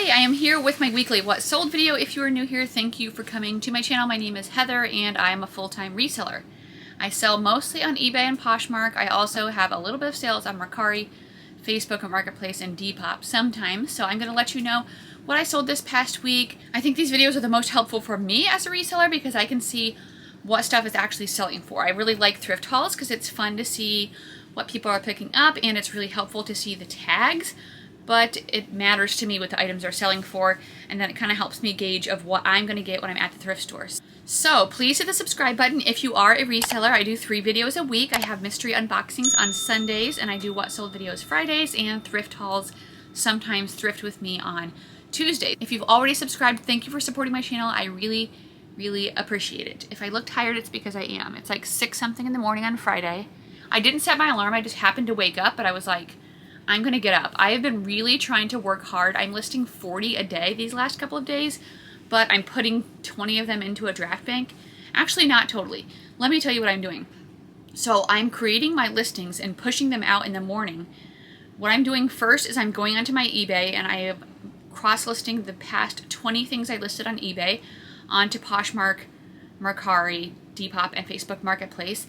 Hey, I am here with my weekly What Sold video. If you are new here, thank you for coming to my channel. My name is Heather and I am a full-time reseller. I sell mostly on eBay and Poshmark. I also have a little bit of sales on Mercari, Facebook Marketplace, and Depop sometimes. So I'm going to let you know what I sold this past week. I think these videos are the most helpful for me as a reseller because I can see what stuff is actually selling for. I really like thrift hauls because it's fun to see what people are picking up and it's really helpful to see the tags. But it matters to me what the items are selling for, and then it kind of helps me gauge of what I'm going to get when I'm at the thrift stores. So please hit the subscribe button if you are a reseller. I do 3 videos a week. I have mystery unboxings on Sundays, and I do what sold videos Fridays, and thrift hauls, sometimes thrift with me on Tuesdays. If you've already subscribed, thank you for supporting my channel. I really appreciate it. If I look tired, it's because I am. It's like 6 something in the morning on Friday. I didn't set my alarm. I just happened to wake up, but I was like, I'm going to get up. I have been really trying to work hard. I'm listing 40 a day these last couple of days, but I'm putting 20 of them into a draft bank. Actually, not totally. Let me tell you what I'm doing. So I'm creating my listings and pushing them out in the morning. What I'm doing first is I'm going onto my eBay and I am cross-listing the past 20 things I listed on eBay onto Poshmark, Mercari, Depop, and Facebook Marketplace.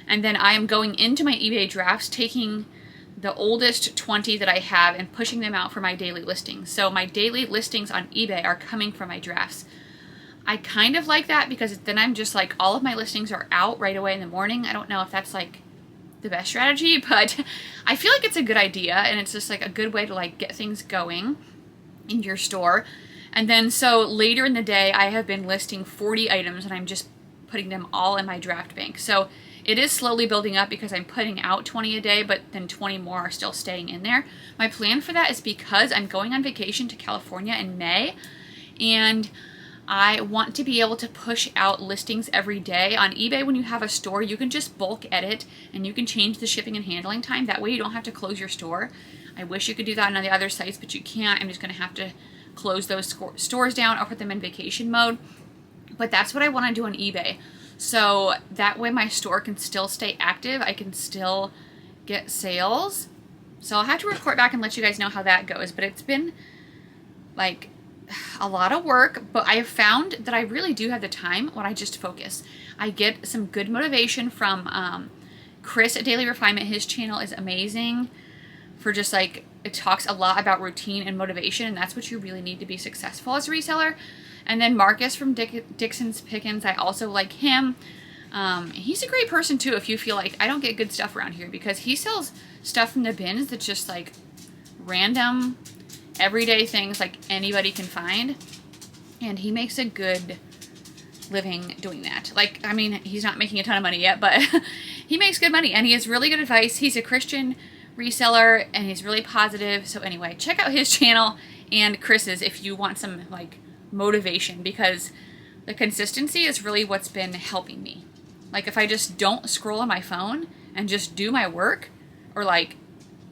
And then I am going into my eBay drafts, taking the oldest 20 that I have and pushing them out for my daily listings. So my daily listings on eBay are coming from my drafts. I kind of like that because then I'm just like, all of my listings are out right away in the morning. I don't know if that's like the best strategy, but I feel like it's a good idea and it's just like a good way to like get things going in your store. And then so later in the day, I have been listing 40 items and I'm just putting them all in my draft bank. So it is slowly building up because I'm putting out 20 a day, but then 20 more are still staying in there. My plan for that is because I'm going on vacation to California in May, and I want to be able to push out listings every day. On eBay, when you have a store, you can just bulk edit and you can change the shipping and handling time. That way you don't have to close your store. I wish you could do that on the other sites, but you can't. I'm just going to have to close those stores down or put them in vacation mode. But that's what I want to do on eBay. So that way my store can still stay active. I can still get sales. So I'll have to report back and let you guys know how that goes. But it's been like a lot of work, but I have found that I really do have the time when I just focus. I get some good motivation from Chris at Daily Refinement. His channel is amazing for just like, it talks a lot about routine and motivation, and that's what you really need to be successful as a reseller. And then Marcus from Dixon's Pickens, I also like him. He's a great person too if you feel like I don't get good stuff around here, because he sells stuff from the bins that's just like random, everyday things like anybody can find. And he makes a good living doing that. Like, I mean, he's not making a ton of money yet, but he makes good money and he has really good advice. He's a Christian reseller and he's really positive. So anyway, check out his channel and Chris's if you want some like motivation, because the consistency is really what's been helping me. Like if I just don't scroll on my phone and just do my work, or like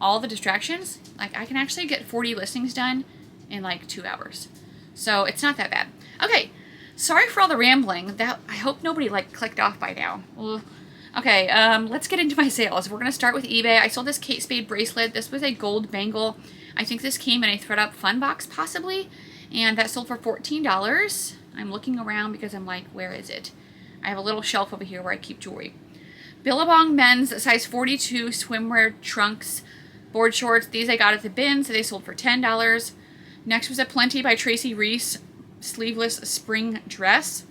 all the distractions, like I can actually get 40 listings done in like 2 hours. So it's not that bad. Okay, sorry for all the rambling. That I hope nobody like clicked off by now. Ugh. Okay, let's get into my sales. We're gonna start with eBay. I sold this Kate Spade bracelet. This was a gold bangle. I think this came in a ThredUp fun box possibly. And that sold for $14. I'm looking around because I'm like, where is it? I have a little shelf over here where I keep jewelry. Billabong men's size 42 swimwear trunks, board shorts. These I got at the bin, so they sold for $10. Next was a Plenty by Tracy Reese sleeveless spring dress.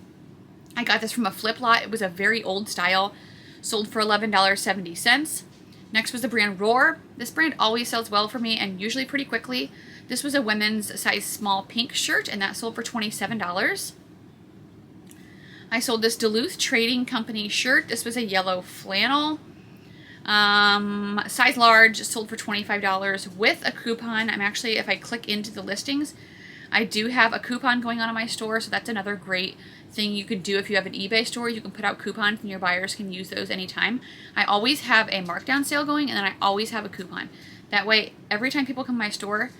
I got this from a flip lot. It was a very old style, sold for $11.70. Next was the brand Roar. This brand always sells well for me and usually pretty quickly. This was a women's size small pink shirt, and that sold for $27. I sold this Duluth Trading Company shirt. This was a yellow flannel. Size large, sold for $25 with a coupon. I'm actually, if I click into the listings, I do have a coupon going on in my store, so that's another great thing you could do if you have an eBay store. You can put out coupons and your buyers can use those anytime. I always have a markdown sale going, and then I always have a coupon. That way, every time people come to my store,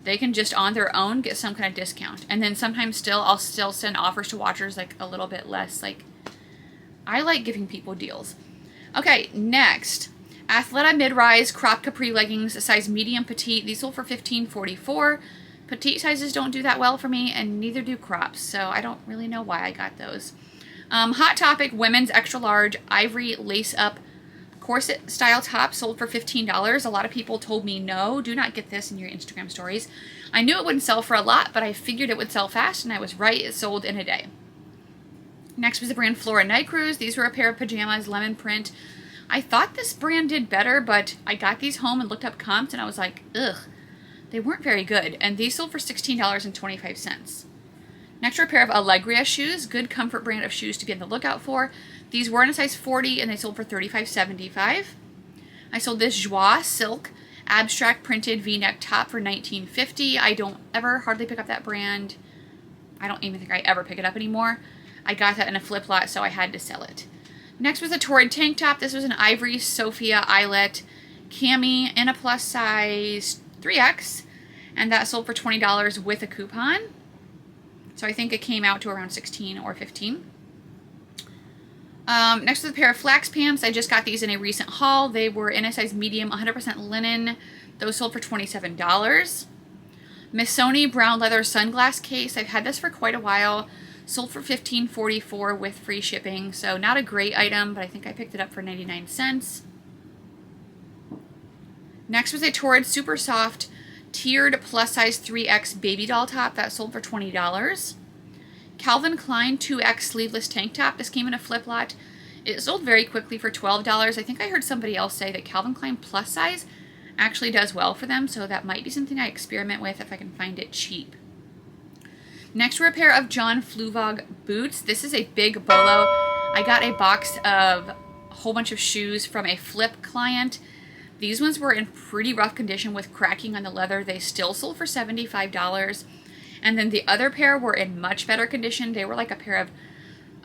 they can just on their own get some kind of discount. And then sometimes I'll still send offers to watchers like a little bit less. Like, I like giving people deals. Okay, next, Athleta mid-rise crop capri leggings, size medium petite. These sold for $15.44. Petite sizes don't do that well for me, and neither do crops, so I don't really know why I got those. Hot Topic women's extra large ivory lace up corset style top sold for $15. A lot of people told me, no, do not get this in your Instagram stories. I knew it wouldn't sell for a lot, but I figured it would sell fast, and I was right. It sold in a day. Next was the brand Flora Night Cruise. These were a pair of pajamas, lemon print. I thought this brand did better, but I got these home and looked up comps, and I was like, ugh, they weren't very good. And these sold for $16.25. Next were a pair of Allegria shoes, good comfort brand of shoes to be on the lookout for. These were in a size 40, and they sold for $35.75. I sold this Joie silk abstract printed V-neck top for $19.50. I don't ever hardly pick up that brand. I don't even think I ever pick it up anymore. I got that in a flip lot, so I had to sell it. Next was a Torrid tank top. This was an ivory Sophia eyelet cami in a plus size 3X, and that sold for $20 with a coupon. So I think it came out to around $16 or $15. Next was a pair of flax pants. I just got these in a recent haul. They were in a size medium, 100% linen. Those sold for $27. Missoni brown leather sunglass case. I've had this for quite a while. Sold for $15.44 with free shipping. So not a great item, but I think I picked it up for 99 cents. Next was a Torrid super soft tiered plus size 3X baby doll top that sold for $20. Calvin Klein 2X sleeveless tank top. This came in a flip lot. It sold very quickly for $12. I think I heard somebody else say that Calvin Klein plus size actually does well for them, so that might be something I experiment with if I can find it cheap. Next were a pair of John Fluvog boots. This is a big bolo. I got a box of a whole bunch of shoes from a flip client. These ones were in pretty rough condition with cracking on the leather. They still sold for $75. And then the other pair were in much better condition. They were like a pair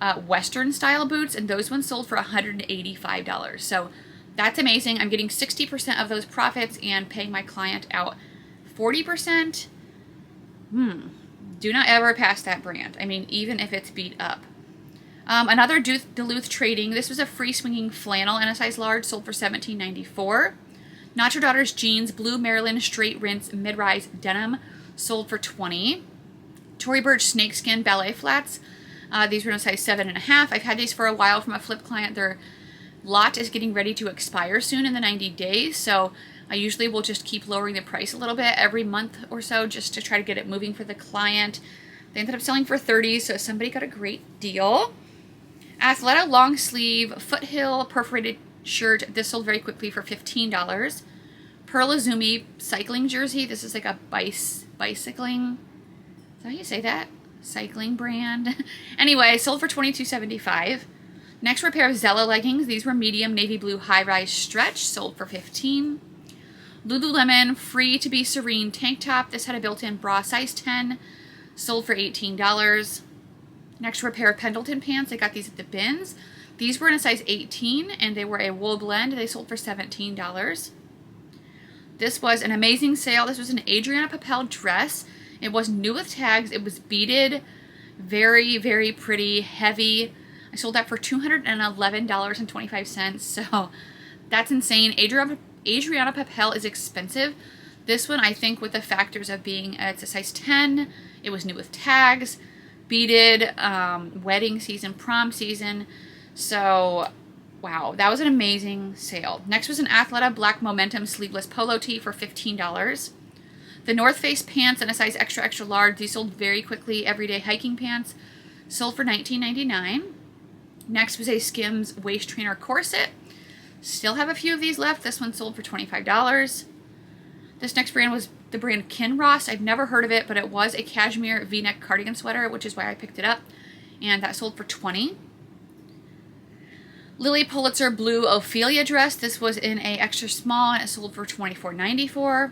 of Western style boots, and those ones sold for $185. So that's amazing. I'm getting 60% of those profits and paying my client out 40%. Do not ever pass that brand. I mean, even if it's beat up. Another Duluth Trading. This was a free swinging flannel in a size large, sold for $17.94. Not Your Daughter's Jeans, Blue Maryland Straight Rinse Mid-Rise Denim, sold for $20. Tory Burch Snakeskin Ballet Flats. These were in a size 7.5. I've had these for a while from a flip client. Their lot is getting ready to expire soon in the 90 days, so I usually will just keep lowering the price a little bit every month or so just to try to get it moving for the client. They ended up selling for $30, so somebody got a great deal. Athleta long sleeve foothill perforated shirt. This sold very quickly for $15. Pearl Izumi cycling jersey. This is like a bicycling. Is that how you say that? Cycling brand. Anyway, sold for $22.75. Next were a pair of Zella leggings. These were medium navy blue high-rise stretch. Sold for $15. Lululemon Free to Be Serene tank top. This had a built-in bra size 10. Sold for $18. Next were a pair of Pendleton pants. I got these at the bins. These were in a size 18, and they were a wool blend. They sold for $17. This was an amazing sale. This was an Adriana Papel dress. It was new with tags. It was beaded. Very, very pretty, heavy. I sold that for $211.25. So that's insane. Adriana Papel is expensive. This one, I think, with the factors of being, it's a size 10. It was new with tags. Beaded, wedding season, prom season. So, wow, that was an amazing sale. Next was an Athleta Black Momentum sleeveless polo tee for $15. The North Face pants in a size extra, extra large. These sold very quickly. Everyday hiking pants sold for $19.99. Next was a Skims waist trainer corset. Still have a few of these left. This one sold for $25. This next brand was the brand Kinross. I've never heard of it, but it was a cashmere V-neck cardigan sweater, which is why I picked it up. And that sold for $20. Lily Pulitzer blue Ophelia dress. This was in a extra small, and it sold for $24.94.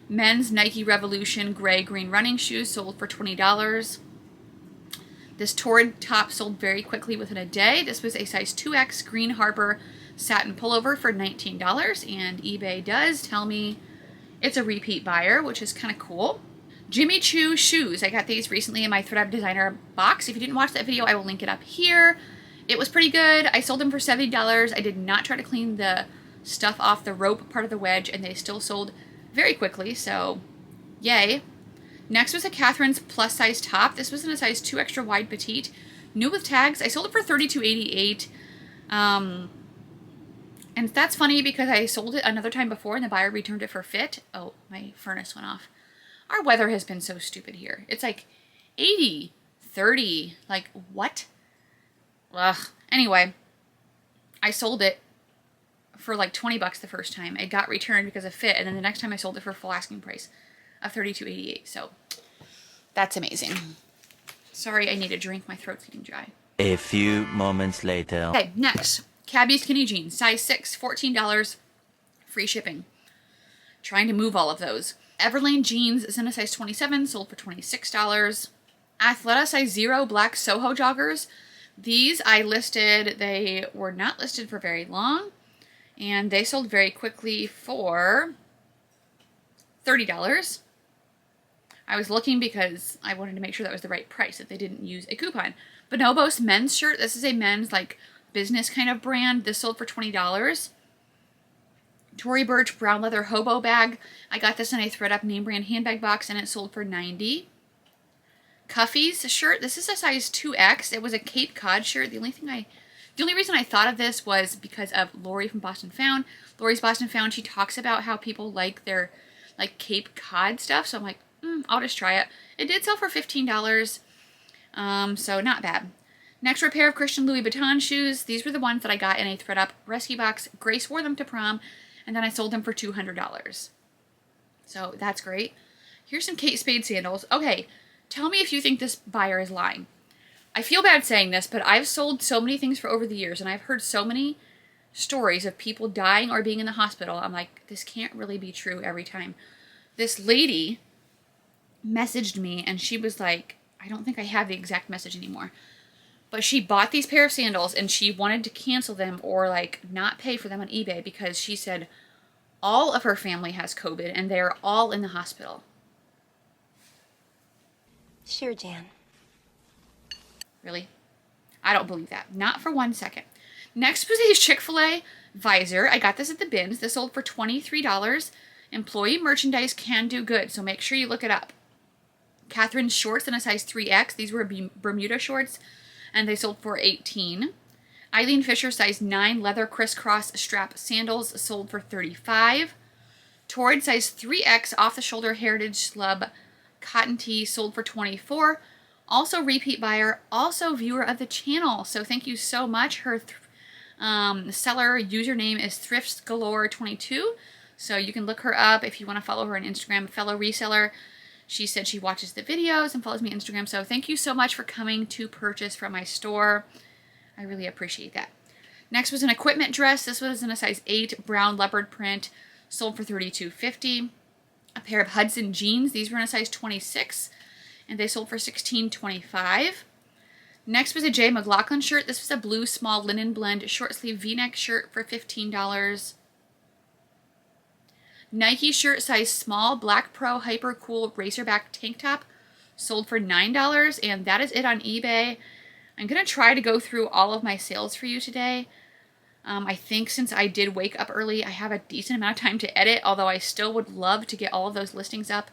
Men's Nike Revolution gray green running shoes sold for $20. This Torrid top sold very quickly within a day. This was a size 2X Green Harbor satin pullover for $19, and eBay does tell me it's a repeat buyer, which is kind of cool. Jimmy Choo shoes. I got these recently in my ThredUp Designer box. If you didn't watch that video, I will link it up here. It was pretty good. I sold them for $70. I did not try to clean the stuff off the rope part of the wedge, and they still sold very quickly, so yay. Next was a Catherine's plus size top. This was in a size 2 extra wide petite. New with tags. I sold it for $32.88. And that's funny because I sold it another time before and the buyer returned it for fit. Oh, my furnace went off. Our weather has been so stupid here. It's like 80, 30, like what? Ugh. Anyway, I sold it for like 20 bucks the first time. It got returned because of fit, and then the next time I sold it for full asking price of $32.88. So that's amazing. Sorry, I need a drink. My throat's getting dry. A few moments later. Okay, next. Cabby skinny jeans, size 6, $14, free shipping. Trying to move all of those. Everlane jeans is in a size 27, sold for $26. Athleta size 0 black Soho joggers. These I listed, they were not listed for very long, and they sold very quickly for $30. I was looking because I wanted to make sure that was the right price, if they didn't use a coupon. Bonobos men's shirt, this is a men's like business kind of brand. This sold for $20. Tory Burch brown leather hobo bag. I got this in a ThredUp name brand handbag box and it sold for $90. Cuffy's shirt. This is a size 2X. It was a Cape Cod shirt. The only reason I thought of this was because of Lori from Boston Found. Lori's Boston Found, she talks about how people like their like Cape Cod stuff. So I'm like, I'll just try it. It did sell for $15. So not bad. Next were a pair of Christian Louis Vuitton shoes. These were the ones that I got in a ThredUp rescue box. Grace wore them to prom, and then I sold them for $200. So that's great. Here's some Kate Spade sandals. Okay, tell me if you think this buyer is lying. I feel bad saying this, but I've sold so many things for over the years, and I've heard so many stories of people dying or being in the hospital. I'm like, this can't really be true every time. This lady messaged me, and she was like, I don't think I have the exact message anymore. But she bought these pair of sandals and she wanted to cancel them or like not pay for them on eBay because she said all of her family has COVID and they're all in the hospital. Sure, Jan. Really? I don't believe that. Not for 1 second. Next was a Chick-fil-A visor. I got this at the bins. This sold for $23. Employee merchandise can do good, so make sure you look it up. Catherine's shorts in a size 3X. These were Bermuda shorts, and they sold for $18. Eileen Fisher size 9 leather crisscross strap sandals sold for $35. Torrid size 3X off-the-shoulder heritage slub cotton tee sold for $24. Also repeat buyer, also viewer of the channel. So thank you so much. Her seller username is thriftsgalore22. So you can look her up if you want to follow her on Instagram, fellow reseller. She said she watches the videos and follows me on Instagram. So thank you so much for coming to purchase from my store. I really appreciate that. Next was an equipment dress. This was in a size 8 brown leopard print. Sold for $32.50. A pair of Hudson jeans. These were in a size 26. And they sold for $16.25. Next was a J. McLaughlin shirt. This was a blue small linen blend short sleeve v-neck shirt for $15. Nike shirt size small black pro hyper cool racerback tank top sold for $9, and that is it on eBay. I'm gonna try to go through all of my sales for you today. I think since I did wake up early, I have a decent amount of time to edit, although I still would love to get all of those listings up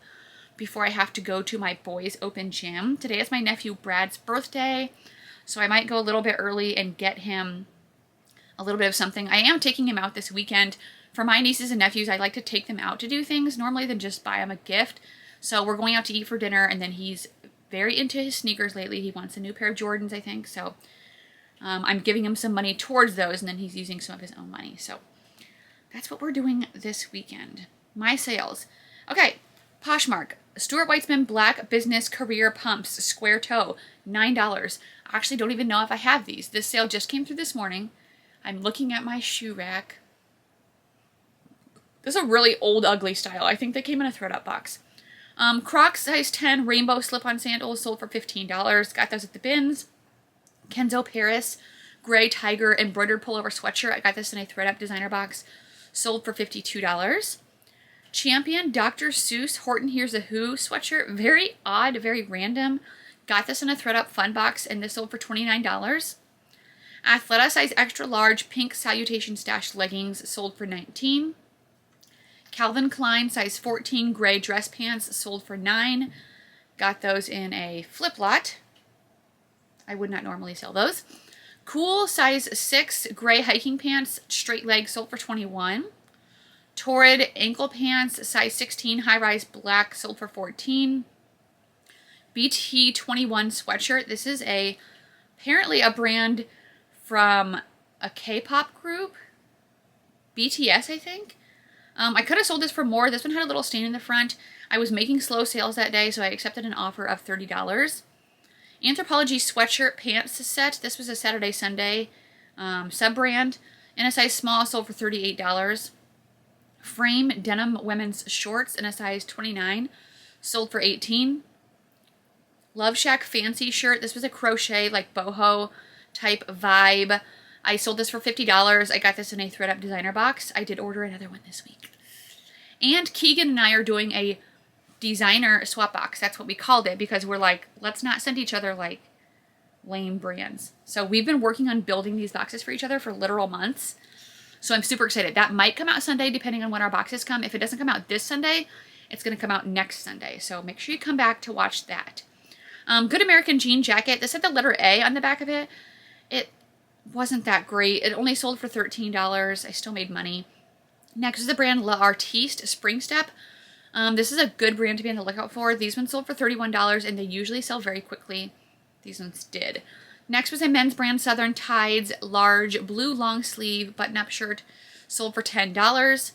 before I have to go to my boys' open gym. Today is my nephew Brad's birthday, so I might go a little bit early and get him a little bit of something. I am taking him out this weekend. For my nieces and nephews, I like to take them out to do things normally than just buy them a gift. So we're going out to eat for dinner, and then he's very into his sneakers lately. He wants a new pair of Jordans, I think. So I'm giving him some money towards those, and then he's using some of his own money. So that's what we're doing this weekend. My sales. Okay, Poshmark. Stuart Weitzman Black Business Career Pumps, square toe, $9. I actually don't even know if I have these. This sale just came through this morning. I'm looking at my shoe rack. This is a really old, ugly style. I think they came in a ThredUp box. Crocs size 10 rainbow slip-on sandals sold for $15. Got those at the bins. Kenzo Paris gray tiger embroidered pullover sweatshirt. I got this in a ThredUp designer box. Sold for $52. Champion Dr. Seuss Horton Hears a Who sweatshirt. Very odd, very random. Got this in a ThredUp fun box, and this sold for $29. Athleta size extra large pink Salutation Stash leggings sold for $19. Calvin Klein size 14 gray dress pants sold for $9. Got those in a flip lot. I would not normally sell those. Cool size 6 gray hiking pants, straight leg, sold for $21. Torrid ankle pants, size 16, high-rise black, sold for $14. BT21 sweatshirt. This is apparently a brand from a K-pop group. BTS, I think. I could have sold this for more. This one had a little stain in the front. I was making slow sales that day, so I accepted an offer of $30. Anthropologie sweatshirt pants set. This was a Saturday, Sunday sub-brand. In a size small, sold for $38. Frame denim women's shorts in a size 29, sold for $18. Love Shack fancy shirt. This was a crochet, like boho type vibe. I sold this for $50. I got this in a ThreadUp designer box. I did order another one this week. And Keegan and I are doing a designer swap box. That's what we called it because we're like, let's not send each other like lame brands. So we've been working on building these boxes for each other for literal months. So I'm super excited. That might come out Sunday depending on when our boxes come. If it doesn't come out this Sunday, it's going to come out next Sunday. So make sure you come back to watch that. Good American jean jacket. This had the letter A on the back of it. It wasn't that great. It only sold for $13. I still made money. Next is the brand La Artiste Spring Step. This is a good brand to be on the lookout for. These ones sold for $31 and they usually sell very quickly. These ones did. Next was a men's brand Southern Tides large blue long sleeve button-up shirt, sold for $10.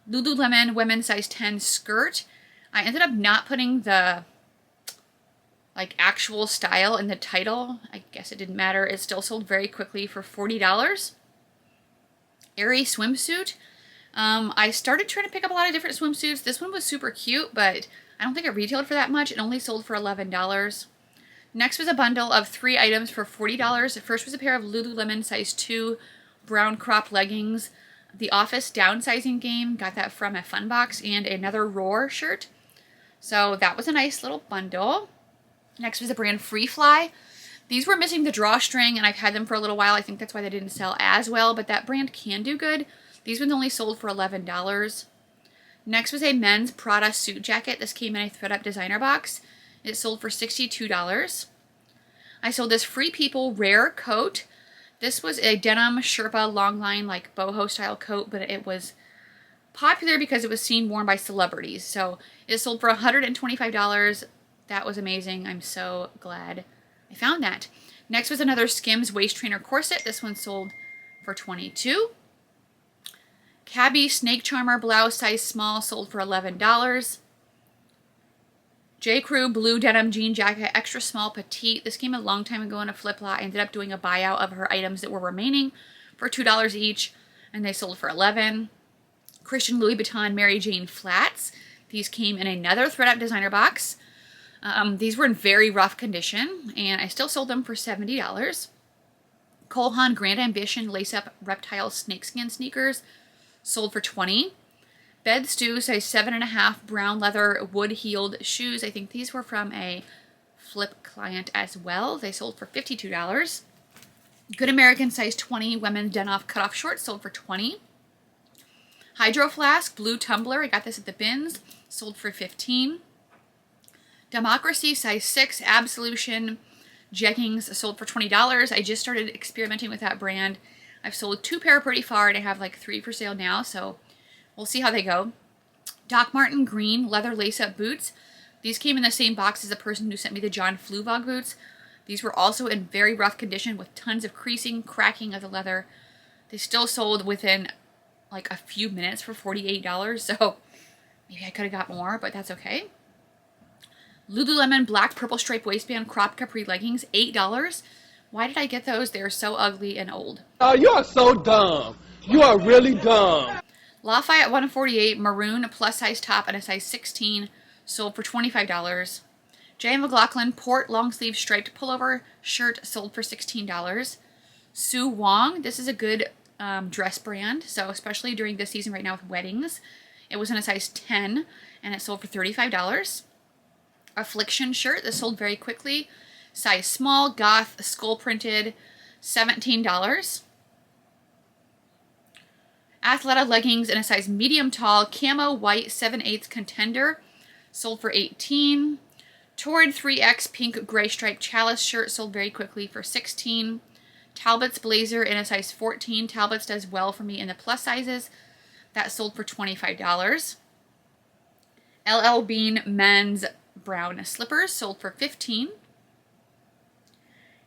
Lululemon women's size 10 skirt. I ended up not putting the like actual style in the title. I guess it didn't matter. It still sold very quickly for $40. Aerie swimsuit. I started trying to pick up a lot of different swimsuits. This one was super cute, but I don't think it retailed for that much. It only sold for $11. Next was a bundle of 3 items for $40. The first was a pair of Lululemon size 2 brown crop leggings. The Office downsizing game, got that from a fun box, and another Roar shirt. So that was a nice little bundle. Next was the brand Free Fly. These were missing the drawstring, and I've had them for a little while. I think that's why they didn't sell as well, but that brand can do good. These ones only sold for $11. Next was a men's Prada suit jacket. This came in a ThreadUp designer box. It sold for $62. I sold this Free People rare coat. This was a denim Sherpa long line like boho style coat, but it was popular because it was seen worn by celebrities. So it sold for $125. That was amazing. I'm so glad I found that. Next was another Skims waist trainer corset. This one sold for $22. Cabby snake charmer blouse size small sold for $11. J. Crew blue denim jean jacket extra small petite. This came a long time ago in a flip lot. I ended up doing a buyout of her items that were remaining for $2 each, and they sold for $11. Christian Louis Vuitton Mary Jane flats. These came in another ThreadUp designer box. These were in very rough condition, and I still sold them for $70. Cole Haan Grand Ambition lace-up reptile snakeskin sneakers sold for $20. Bed Stew size 7.5 brown leather wood-heeled shoes. I think these were from a flip client as well. They sold for $52. Good American size 20 women's Denoff cutoff shorts sold for $20. Hydro Flask blue tumbler. I got this at the bins. Sold for $15. Democracy size 6 Absolution jeggings sold for $20. I just started experimenting with that brand. I've sold 2 pair pretty far, and I have like 3 for sale now, so we'll see how they go. Doc Marten green leather lace-up boots. These came in the same box as the person who sent me the John Fluvog boots. These were also in very rough condition with tons of creasing, cracking of the leather. They still sold within like a few minutes for $48, so maybe I could have got more, but that's okay. Lululemon black purple stripe waistband crop capri leggings, $8. Why did I get those? They're so ugly and old. Oh, you are so dumb. You are really dumb. Lafayette 148 maroon plus size top and a size 16 sold for $25. J. McLaughlin port long sleeve striped pullover shirt sold for $16. Sue Wong, this is a good dress brand, so especially during this season right now with weddings. It was in a size 10 and it sold for $35. Affliction shirt, this sold very quickly. Size small, goth, skull printed, $17. Athleta leggings in a size medium tall, camo white 7/8 contender, sold for $18. Torrid 3X pink gray striped chalice shirt sold very quickly for $16. Talbot's blazer in a size 14. Talbot's does well for me in the plus sizes. That sold for $25. LL Bean men's brown slippers sold for $15.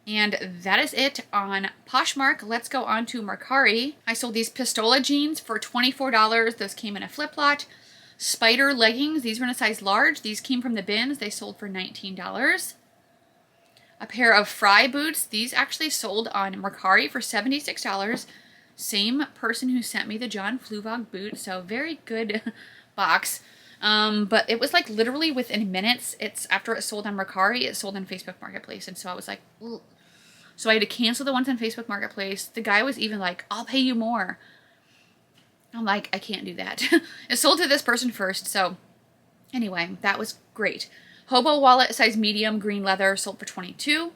And that is it on Poshmark. Let's go on to Mercari. I sold these Pistola jeans for $24. Those came in a flip lot. Spider leggings. These were in a size large. These came from the bins. They sold for $19. A pair of Fry boots. These actually sold on Mercari for $76. Same person who sent me the John Fluvog boot. So very good box. But it was like literally within minutes. It's after it sold on Mercari, it sold on Facebook Marketplace. And so I was like, ugh. So I had to cancel the ones on Facebook Marketplace. The guy was even like, I'll pay you more. I'm like, I can't do that. It sold to this person first. So anyway, that was great. Hobo wallet, size medium, green leather, sold for $22.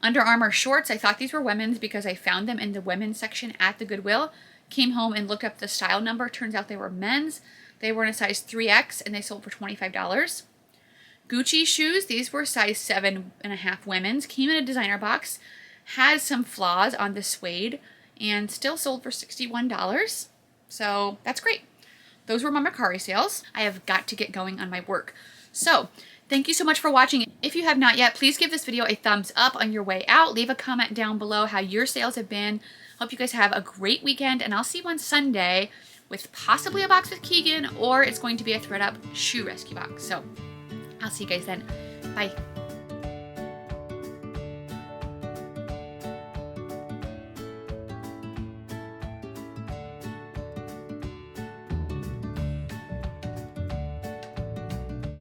Under Armour shorts, I thought these were women's because I found them in the women's section at the Goodwill. Came home and looked up the style number. Turns out they were men's. They were in a size 3X and they sold for $25. Gucci shoes, these were size 7.5 women's. Came in a designer box. Had some flaws on the suede and still sold for $61. So that's great. Those were my Mercari sales. I have got to get going on my work. So thank you so much for watching. If you have not yet, please give this video a thumbs up on your way out. Leave a comment down below how your sales have been. Hope you guys have a great weekend, and I'll see you on Sunday with possibly a box with Keegan, or it's going to be a ThredUp shoe rescue box. So I'll see you guys then. Bye.